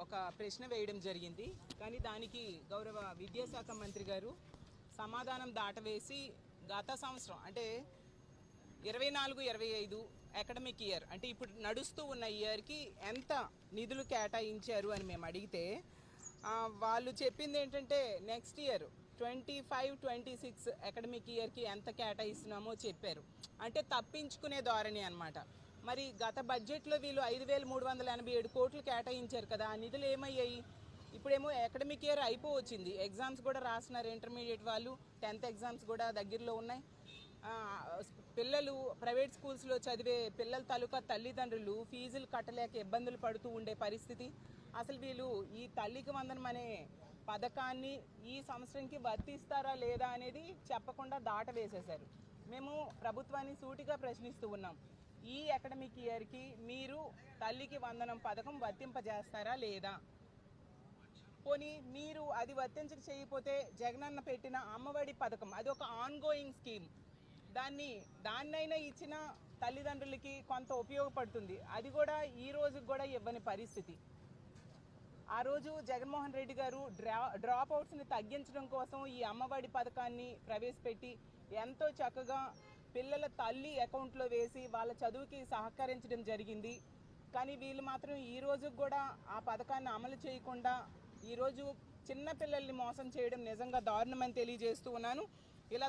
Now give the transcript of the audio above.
ఒక ప్రశ్న వేయడం జరిగింది. కానీ దానికి గౌరవ విద్యాశాఖ మంత్రి గారు సమాధానం దాటవేసి గత సంవత్సరం అంటే 24-25 అకాడమిక్ ఇయర్ అంటే ఇప్పుడు నడుస్తూ ఉన్న ఇయర్కి ఎంత నిధులు కేటాయించారు అని మేము అడిగితే వాళ్ళు చెప్పింది ఏంటంటే నెక్స్ట్ ఇయర్ 25-26 అకాడమిక్ ఇయర్కి ఎంత కేటాయిస్తున్నామో చెప్పారు. అంటే తప్పించుకునే ధోరణి అనమాట. మరి గత బడ్జెట్లో వీళ్ళు 5,387 కోట్లు కేటాయించారు కదా, ఆ నిధులు ఏమయ్యాయి? ఇప్పుడేమో అకాడమిక్ ఇయర్ అయిపోవచ్చింది, ఎగ్జామ్స్ కూడా రాస్తున్నారు ఇంటర్మీడియట్ వాళ్ళు, 10th ఎగ్జామ్స్ కూడా దగ్గరలో ఉన్నాయి. పిల్లలు ప్రైవేట్ స్కూల్స్లో చదివే పిల్లల తాలూకా తల్లిదండ్రులు ఫీజులు కట్టలేక ఇబ్బందులు పడుతూ ఉండే పరిస్థితి. అసలు వీళ్ళు ఈ తల్లికి వందనం అనే పథకాన్ని ఈ సంవత్సరంకి వర్తిస్తారా లేదా అనేది చెప్పకుండా దాటవేసేశారు. మేము ప్రభుత్వాన్ని సూటిగా ప్రశ్నిస్తూ ఉన్నాం, ఈ అకాడమిక్ ఇయర్కి మీరు తల్లికి వందనం పథకం వర్తింపజేస్తారా లేదా? పోనీ మీరు అది వర్తించక చేయకపోతే జగనన్న పెట్టిన అమ్మఒడి పథకం అది ఒక ఆన్గోయింగ్ స్కీమ్, దాన్నైనా ఇచ్చిన తల్లిదండ్రులకి కొంత ఉపయోగపడుతుంది. అది కూడా ఈ రోజుకి కూడా ఇవ్వని పరిస్థితి. ఆ రోజు జగన్మోహన్ రెడ్డి గారు డ్రాప్ అవుట్స్ని తగ్గించడం కోసం ఈ అమ్మఒడి పథకాన్ని ప్రవేశపెట్టి ఎంతో చక్కగా పిల్లల తల్లి అకౌంట్లో వేసి వాళ్ళ చదువుకి సహకరించడం జరిగింది. కానీ వీళ్ళు మాత్రం ఈ రోజుకి కూడా ఆ పథకాన్ని అమలు చేయకుండా ఈరోజు చిన్న పిల్లల్ని మోసం చేయడం నిజంగా దారుణమని తెలియజేస్తూ ఉన్నాను. ఇలా